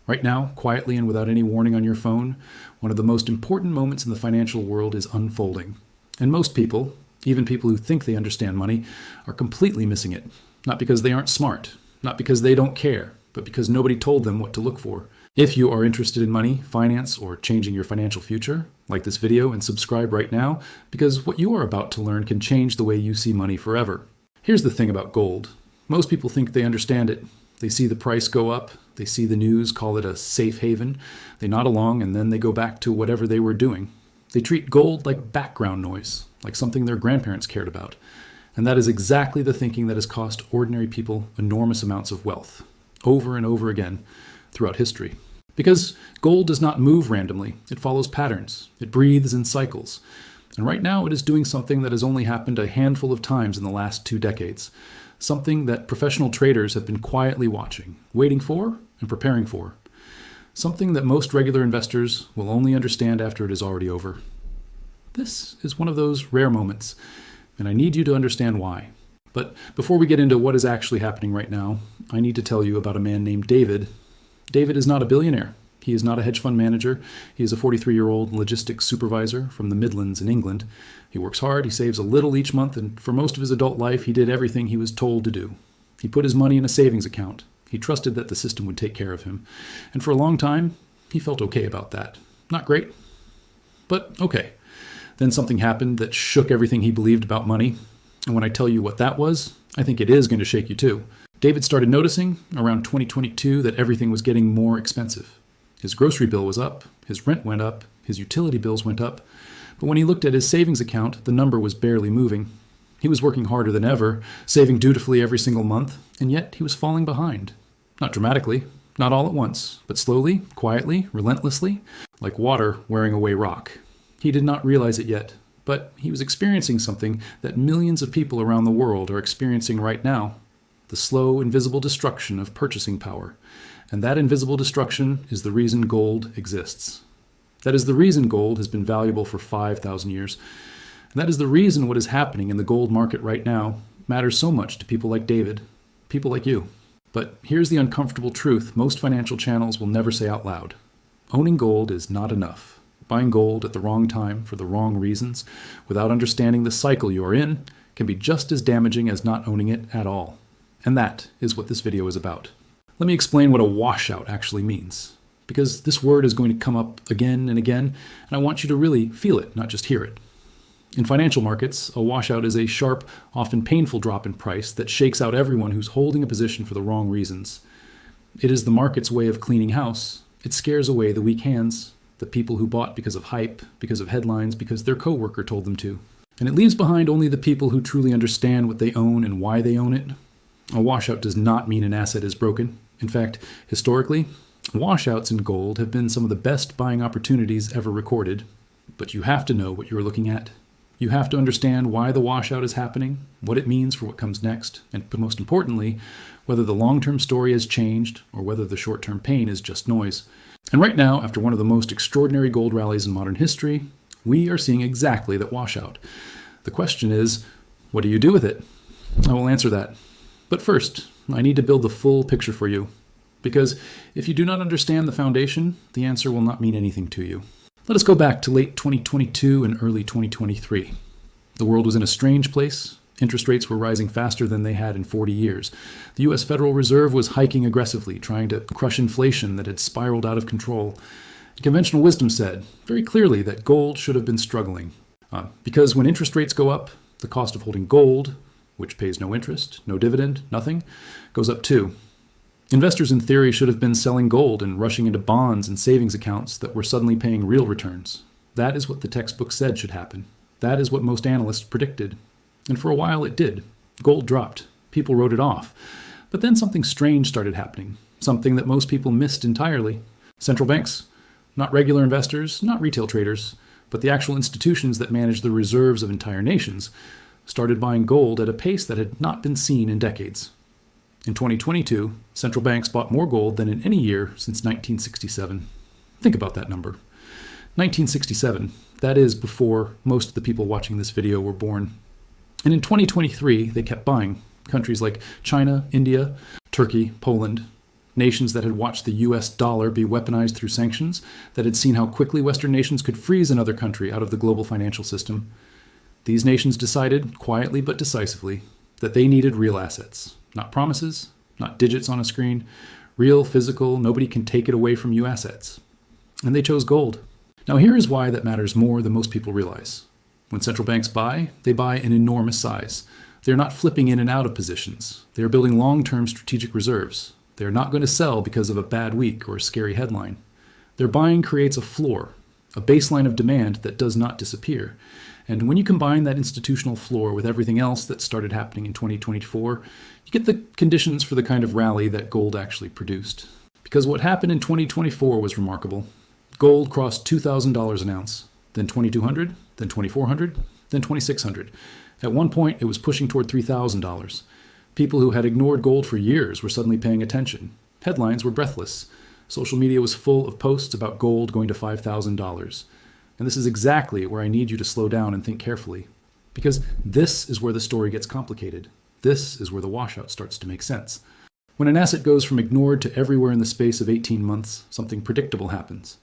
Right now, quietly and without any warning on your phone, one of the most important moments in the financial world is unfolding. And most people, even people who think they understand money, are completely missing it. Not because they aren't smart, not because they don't care, but because nobody told them what to look for. If you are interested in money, finance, or changing your financial future, like this video and subscribe right now, because what you are about to learn can change the way you see money forever. Here's the thing about gold. Most people think they understand it. They see the price go up, they see the news call it a safe haven, they nod along, and then they go back to whatever they were doing. They treat gold like background noise, like something their grandparents cared about. And that is exactly the thinking that has cost ordinary people enormous amounts of wealth, over and over again, throughout history. Because gold does not move randomly, it follows patterns, it breathes in cycles. And right now it is doing something that has only happened a handful of times in the last 2 decades. Something that professional traders have been quietly watching, waiting for, and preparing for. Something that most regular investors will only understand after it is already over. This is one of those rare moments, and I need you to understand why. But before we get into what is actually happening right now, I need to tell you about a man named David. David is not a billionaire. He is not a hedge fund manager. He is a 43-year-old logistics supervisor from the Midlands in England. He works hard, he saves a little each month, and for most of his adult life, he did everything he was told to do. He put his money in a savings account. He trusted that the system would take care of him. And for a long time, he felt okay about that. Not great, but okay. Then something happened that shook everything he believed about money. And when I tell you what that was, I think it is going to shake you too. David started noticing around 2022 that everything was getting more expensive. His grocery bill was up, his rent went up, his utility bills went up, but when he looked at his savings account, the number was barely moving. He was working harder than ever, saving dutifully every single month, and yet he was falling behind. Not dramatically, not all at once, but slowly, quietly, relentlessly, like water wearing away rock. He did not realize it yet, but he was experiencing something that millions of people around the world are experiencing right now: the slow, invisible destruction of purchasing power. And that invisible destruction is the reason gold exists. That is the reason gold has been valuable for 5,000 years. And that is the reason what is happening in the gold market right now matters so much to people like David, people like you. But here's the uncomfortable truth most financial channels will never say out loud. Owning gold is not enough. Buying gold at the wrong time for the wrong reasons, without understanding the cycle you are in, can be just as damaging as not owning it at all. And that is what this video is about. Let me explain what a washout actually means, because this word is going to come up again and again, and I want you to really feel it, not just hear it. In financial markets, a washout is a sharp, often painful drop in price that shakes out everyone who's holding a position for the wrong reasons. It is the market's way of cleaning house. It scares away the weak hands, the people who bought because of hype, because of headlines, because their coworker told them to. And it leaves behind only the people who truly understand what they own and why they own it. A washout does not mean an asset is broken. In fact, historically, washouts in gold have been some of the best buying opportunities ever recorded. But you have to know what you're looking at. You have to understand why the washout is happening, what it means for what comes next, and most importantly, whether the long-term story has changed or whether the short-term pain is just noise. And right now, after one of the most extraordinary gold rallies in modern history, we are seeing exactly that washout. The question is, what do you do with it? I will answer that. But first, I need to build the full picture for you, because if you do not understand the foundation, the answer will not mean anything to you. Let us go back to late 2022 and early 2023. The world was in a strange place. Interest rates were rising faster than they had in 40 years. The U.S. Federal Reserve was hiking aggressively, trying to crush inflation that had spiraled out of control. Conventional wisdom said very clearly that gold should have been struggling. Because when interest rates go up, the cost of holding gold, which pays no interest, no dividend, nothing, goes up too. Investors in theory should have been selling gold and rushing into bonds and savings accounts that were suddenly paying real returns. That is what the textbook said should happen. That is what most analysts predicted. And for a while it did. Gold dropped. People wrote it off. But then something strange started happening, something that most people missed entirely. Central banks, not regular investors, not retail traders, but the actual institutions that manage the reserves of entire nations, started buying gold at a pace that had not been seen in decades. In 2022, central banks bought more gold than in any year since 1967. Think about that number. 1967, that is before most of the people watching this video were born. And in 2023, they kept buying. Countries like China, India, Turkey, Poland. nations that had watched the US dollar be weaponized through sanctions, that had seen how quickly Western nations could freeze another country out of the global financial system. These nations decided, quietly but decisively, that they needed real assets, not promises, not digits on a screen, real, physical, nobody can take it away from you assets. And they chose gold. Now here is why that matters more than most people realize. When central banks buy, they buy in enormous size. They're not flipping in and out of positions. They're building long-term strategic reserves. They're not going to sell because of a bad week or a scary headline. Their buying creates a floor, a baseline of demand that does not disappear. And when you combine that institutional floor with everything else that started happening in 2024, you get the conditions for the kind of rally that gold actually produced. Because what happened in 2024 was remarkable. Gold crossed $2,000 an ounce, then $2,200, then $2,400, then $2,600. At one point, it was pushing toward $3,000. People who had ignored gold for years were suddenly paying attention. Headlines were breathless. Social media was full of posts about gold going to $5,000. And this is exactly where I need you to slow down and think carefully. Because this is where the story gets complicated. This is where the washout starts to make sense. When an asset goes from ignored to everywhere in the space of 18 months, something predictable happens.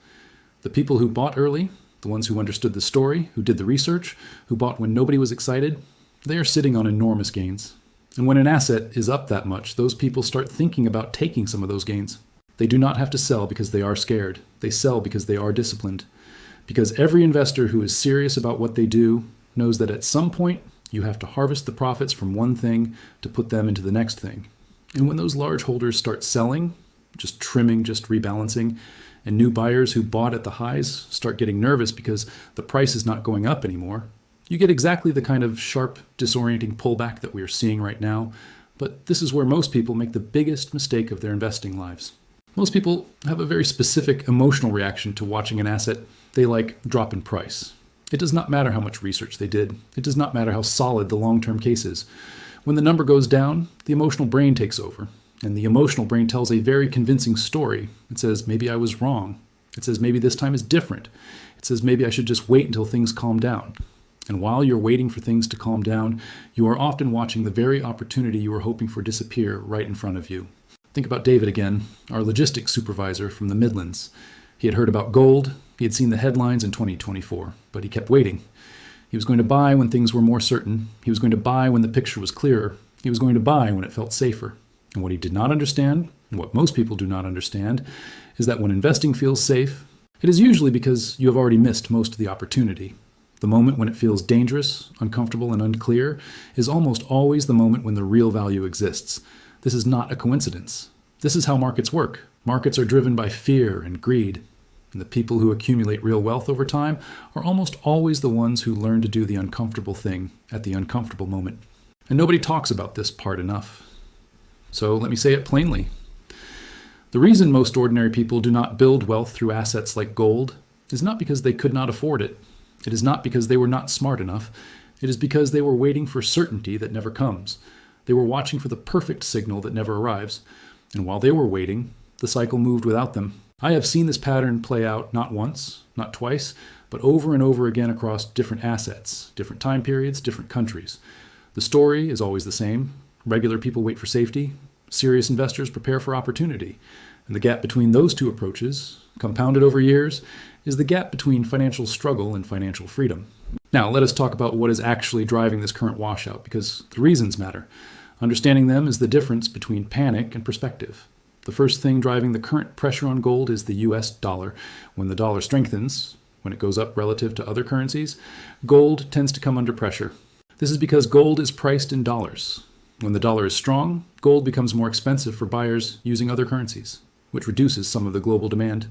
The people who bought early, the ones who understood the story, who did the research, who bought when nobody was excited, they are sitting on enormous gains. And when an asset is up that much, those people start thinking about taking some of those gains. They do not have to sell because they are scared. They sell because they are disciplined. Because every investor who is serious about what they do knows that at some point you have to harvest the profits from one thing to put them into the next thing. And when those large holders start selling, just trimming, just rebalancing, and new buyers who bought at the highs start getting nervous because the price is not going up anymore, you get exactly the kind of sharp, disorienting pullback that we are seeing right now. But this is where most people make the biggest mistake of their investing lives. Most people have a very specific emotional reaction to watching an asset they like drop in price. It does not matter how much research they did. It does not matter how solid the long-term case is. When the number goes down, the emotional brain takes over. And the emotional brain tells a very convincing story. It says, maybe I was wrong. It says, maybe this time is different. It says, maybe I should just wait until things calm down. And while you're waiting for things to calm down, you are often watching the very opportunity you were hoping for disappear right in front of you. Think about David again, our logistics supervisor from the Midlands. He had heard about gold. He had seen the headlines in 2024, but he kept waiting. He was going to buy when things were more certain. He was going to buy when the picture was clearer. He was going to buy when it felt safer. And what he did not understand, and what most people do not understand, is that when investing feels safe, it is usually because you have already missed most of the opportunity. The moment when it feels dangerous, uncomfortable, and unclear is almost always the moment when the real value exists. This is not a coincidence. This is how markets work. Markets are driven by fear and greed. And the people who accumulate real wealth over time are almost always the ones who learn to do the uncomfortable thing at the uncomfortable moment. And nobody talks about this part enough. So let me say it plainly. The reason most ordinary people do not build wealth through assets like gold is not because they could not afford it. It is not because they were not smart enough. It is because they were waiting for certainty that never comes. They were watching for the perfect signal that never arrives. And while they were waiting, the cycle moved without them. I have seen this pattern play out not once, not twice, but over and over again across different assets, different time periods, different countries. The story is always the same. Regular people wait for safety. Serious investors prepare for opportunity. And the gap between those two approaches, compounded over years, is the gap between financial struggle and financial freedom. Now, let us talk about what is actually driving this current washout, because the reasons matter. Understanding them is the difference between panic and perspective. The first thing driving the current pressure on gold is the US dollar. When the dollar strengthens, when it goes up relative to other currencies, gold tends to come under pressure. This is because gold is priced in dollars. When the dollar is strong, gold becomes more expensive for buyers using other currencies, which reduces some of the global demand.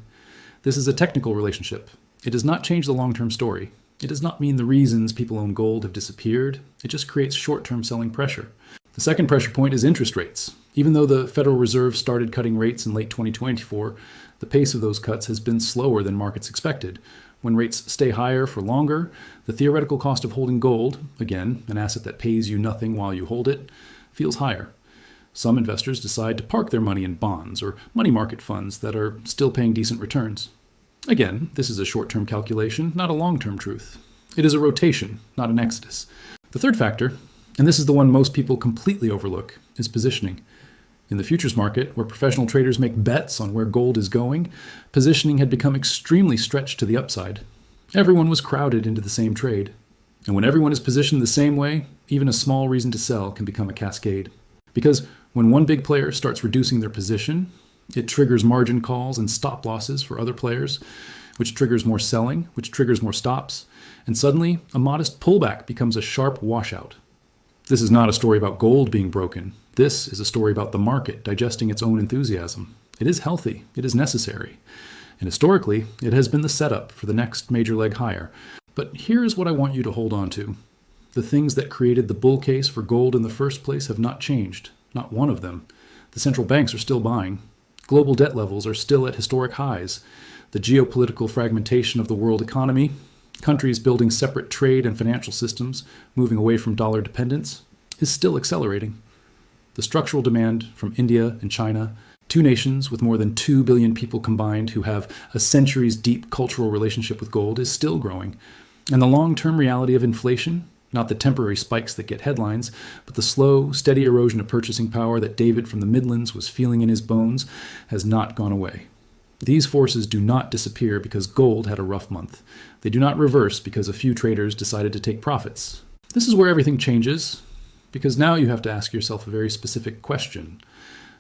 This is a technical relationship. It does not change the long-term story. It does not mean the reasons people own gold have disappeared. It just creates short-term selling pressure. The second pressure point is interest rates. Even though the Federal Reserve started cutting rates in late 2024, the pace of those cuts has been slower than markets expected. When rates stay higher for longer, the theoretical cost of holding gold, again, an asset that pays you nothing while you hold it, feels higher. Some investors decide to park their money in bonds or money market funds that are still paying decent returns. Again, this is a short-term calculation, not a long-term truth. It is a rotation, not an exodus. The third factor, and this is the one most people completely overlook, is positioning. In the futures market, where professional traders make bets on where gold is going, positioning had become extremely stretched to the upside. Everyone was crowded into the same trade. And when everyone is positioned the same way, even a small reason to sell can become a cascade. Because when one big player starts reducing their position, it triggers margin calls and stop losses for other players, which triggers more selling, which triggers more stops, and suddenly a modest pullback becomes a sharp washout. This is not a story about gold being broken. This is a story about the market digesting its own enthusiasm. It is healthy. It is necessary. And historically, it has been the setup for the next major leg higher. But here's what I want you to hold on to. The things that created the bull case for gold in the first place have not changed. Not one of them. The central banks are still buying. Global debt levels are still at historic highs. The geopolitical fragmentation of the world economy, countries building separate trade and financial systems, moving away from dollar dependence, is still accelerating. The structural demand from India and China, two nations with more than 2 billion people combined who have a centuries-deep cultural relationship with gold, is still growing. And the long-term reality of inflation, not the temporary spikes that get headlines, but the slow, steady erosion of purchasing power that David from the Midlands was feeling in his bones, has not gone away. These forces do not disappear because gold had a rough month. They do not reverse because a few traders decided to take profits. This is where everything changes, because now you have to ask yourself a very specific question.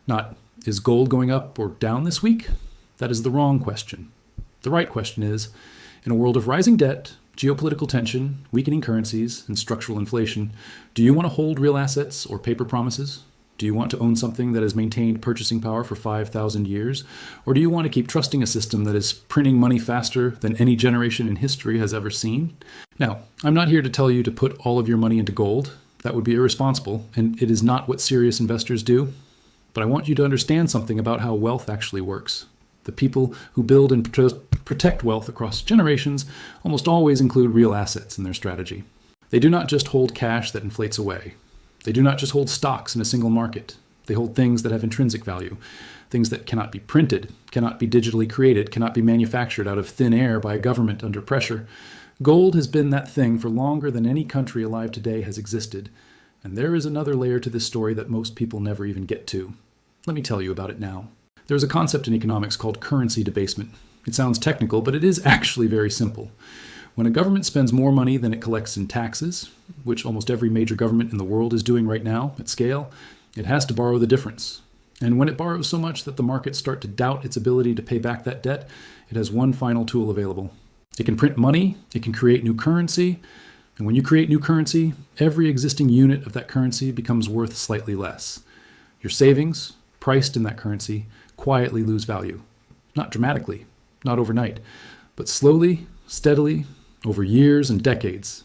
Not, is gold going up or down this week? That is the wrong question. The right question is, in a world of rising debt, geopolitical tension, weakening currencies, and structural inflation, do you want to hold real assets or paper promises? Do you want to own something that has maintained purchasing power for 5,000 years? Or do you want to keep trusting a system that is printing money faster than any generation in history has ever seen? Now, I'm not here to tell you to put all of your money into gold. That would be irresponsible, and it is not what serious investors do. But I want you to understand something about how wealth actually works. The people who build and protect wealth across generations almost always include real assets in their strategy. They do not just hold cash that inflates away. They do not just hold stocks in a single market. They hold things that have intrinsic value, things that cannot be printed, cannot be digitally created, cannot be manufactured out of thin air by a government under pressure. Gold has been that thing for longer than any country alive today has existed. And there is another layer to this story that most people never even get to. Let me tell you about it now. There's a concept in economics called currency debasement. It sounds technical, but it is actually very simple. When a government spends more money than it collects in taxes, which almost every major government in the world is doing right now at scale, it has to borrow the difference. And when it borrows so much that the markets start to doubt its ability to pay back that debt, it has one final tool available. It can print money, it can create new currency, and when you create new currency, every existing unit of that currency becomes worth slightly less. Your savings, priced in that currency, quietly lose value. Not dramatically, not overnight, but slowly, steadily, over years and decades.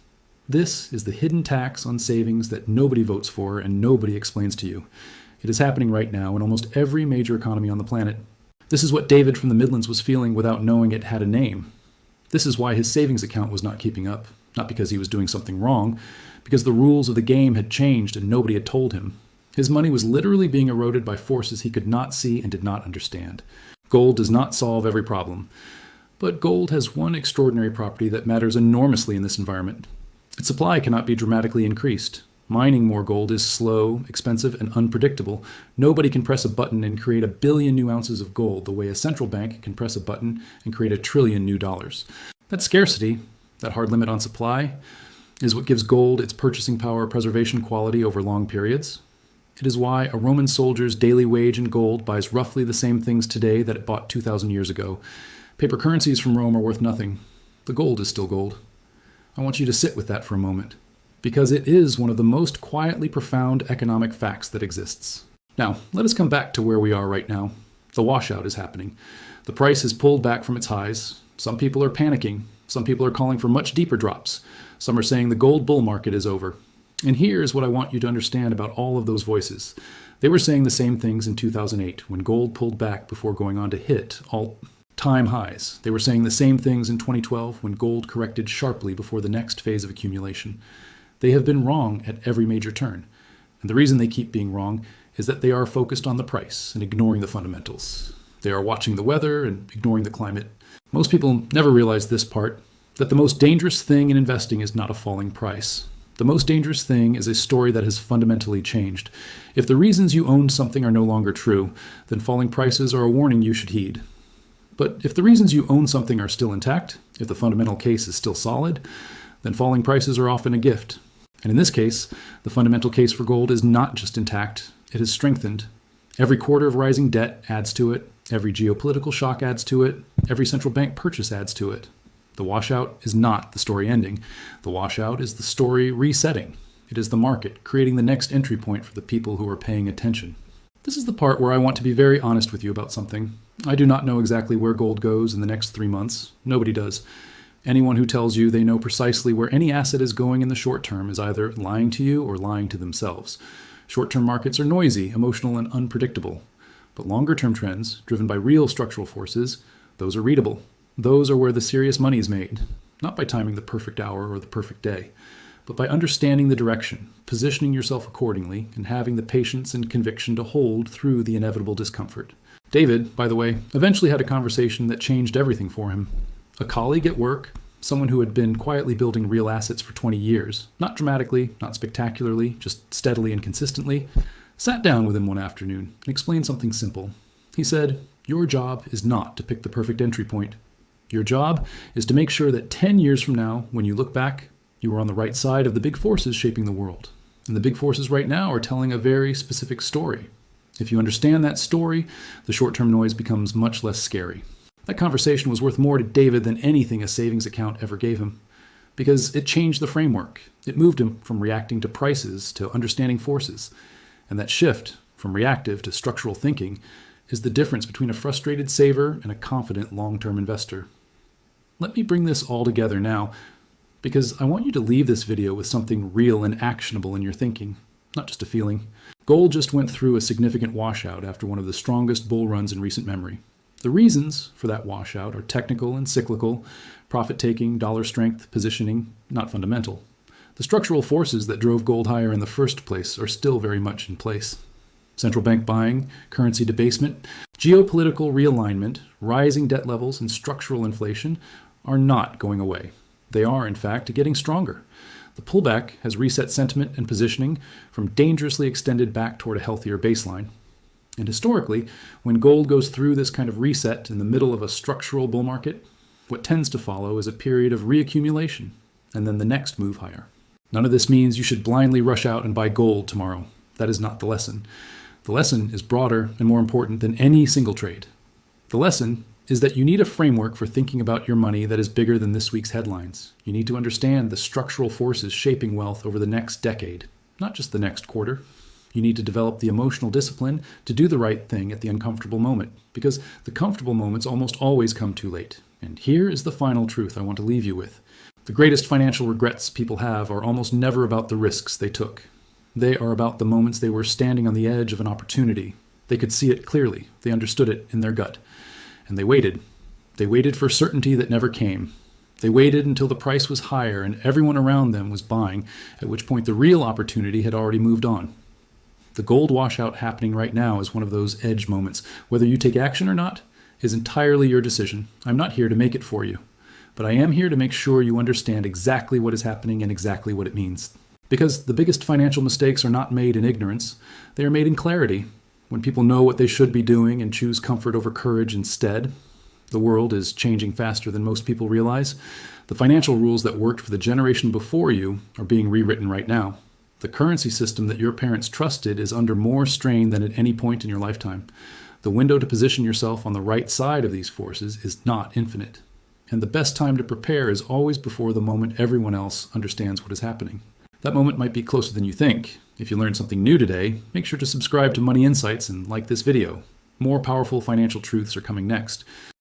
This is the hidden tax on savings that nobody votes for and nobody explains to you. It is happening right now in almost every major economy on the planet. This is what David from the Midlands was feeling without knowing it had a name. This is why his savings account was not keeping up, not because he was doing something wrong, because the rules of the game had changed and nobody had told him. His money was literally being eroded by forces he could not see and did not understand. Gold does not solve every problem, but gold has one extraordinary property that matters enormously in this environment. Its supply cannot be dramatically increased. Mining more gold is slow, expensive, and unpredictable. Nobody can press a button and create 1 billion new ounces of gold the way a central bank can press a button and create 1 trillion new dollars. That scarcity, that hard limit on supply, is what gives gold its purchasing power preservation quality over long periods. It is why a Roman soldier's daily wage in gold buys roughly the same things today that it bought 2,000 years ago. Paper currencies from Rome are worth nothing. The gold is still gold. I want you to sit with that for a moment, because it is one of the most quietly profound economic facts that exists. Now, let us come back to where we are right now. The washout is happening. The price has pulled back from its highs. Some people are panicking. Some people are calling for much deeper drops. Some are saying the gold bull market is over. And here is what I want you to understand about all of those voices. They were saying the same things in 2008 when gold pulled back before going on to hit all-time highs. They were saying the same things in 2012 when gold corrected sharply before the next phase of accumulation. They have been wrong at every major turn. And the reason they keep being wrong is that they are focused on the price and ignoring the fundamentals. They are watching the weather and ignoring the climate. Most people never realize this part, that the most dangerous thing in investing is not a falling price. The most dangerous thing is a story that has fundamentally changed. If the reasons you own something are no longer true, then falling prices are a warning you should heed. But if the reasons you own something are still intact, if the fundamental case is still solid, then falling prices are often a gift. And in this case, the fundamental case for gold is not just intact, it is strengthened. Every quarter of rising debt adds to it, every geopolitical shock adds to it, every central bank purchase adds to it. The washout is not the story ending. The washout is the story resetting. It is the market creating the next entry point for the people who are paying attention. This is the part where I want to be very honest with you about something. I do not know exactly where gold goes in the next 3 months. Nobody does. Anyone who tells you they know precisely where any asset is going in the short term is either lying to you or lying to themselves. Short-term markets are noisy, emotional, and unpredictable. But longer-term trends, driven by real structural forces, those are readable. Those are where the serious money is made, not by timing the perfect hour or the perfect day, but by understanding the direction, positioning yourself accordingly, and having the patience and conviction to hold through the inevitable discomfort. David, by the way, eventually had a conversation that changed everything for him. A colleague at work, someone who had been quietly building real assets for 20 years, not dramatically, not spectacularly, just steadily and consistently, sat down with him one afternoon and explained something simple. He said, "Your job is not to pick the perfect entry point. Your job is to make sure that 10 years from now, when you look back, you are on the right side of the big forces shaping the world. And the big forces right now are telling a very specific story. If you understand that story, the short-term noise becomes much less scary." That conversation was worth more to David than anything a savings account ever gave him, because it changed the framework. It moved him from reacting to prices to understanding forces. And that shift from reactive to structural thinking is the difference between a frustrated saver and a confident long-term investor. Let me bring this all together now, because I want you to leave this video with something real and actionable in your thinking, not just a feeling. Gold just went through a significant washout after one of the strongest bull runs in recent memory. The reasons for that washout are technical and cyclical, profit-taking, dollar strength, positioning, not fundamental. The structural forces that drove gold higher in the first place are still very much in place. Central bank buying, currency debasement, geopolitical realignment, rising debt levels, and structural inflation are not going away. They are, in fact, getting stronger. The pullback has reset sentiment and positioning from dangerously extended back toward a healthier baseline. And historically, when gold goes through this kind of reset in the middle of a structural bull market, what tends to follow is a period of reaccumulation, and then the next move higher. None of this means you should blindly rush out and buy gold tomorrow. That is not the lesson. The lesson is broader and more important than any single trade. The lesson is that you need a framework for thinking about your money that is bigger than this week's headlines. You need to understand the structural forces shaping wealth over the next decade, not just the next quarter. You need to develop the emotional discipline to do the right thing at the uncomfortable moment, because the comfortable moments almost always come too late. And here is the final truth I want to leave you with. The greatest financial regrets people have are almost never about the risks they took. They are about the moments they were standing on the edge of an opportunity. They could see it clearly. They understood it in their gut. And they waited. They waited for certainty that never came. They waited until the price was higher and everyone around them was buying, at which point the real opportunity had already moved on. The gold washout happening right now is one of those edge moments. Whether you take action or not is entirely your decision. I'm not here to make it for you, but I am here to make sure you understand exactly what is happening and exactly what it means. Because the biggest financial mistakes are not made in ignorance, they are made in clarity. When people know what they should be doing and choose comfort over courage instead. The world is changing faster than most people realize. The financial rules that worked for the generation before you are being rewritten right now. The currency system that your parents trusted is under more strain than at any point in your lifetime. The window to position yourself on the right side of these forces is not infinite. And the best time to prepare is always before the moment everyone else understands what is happening. That moment might be closer than you think. If you learned something new today, make sure to subscribe to Money Insights and like this video. More powerful financial truths are coming next.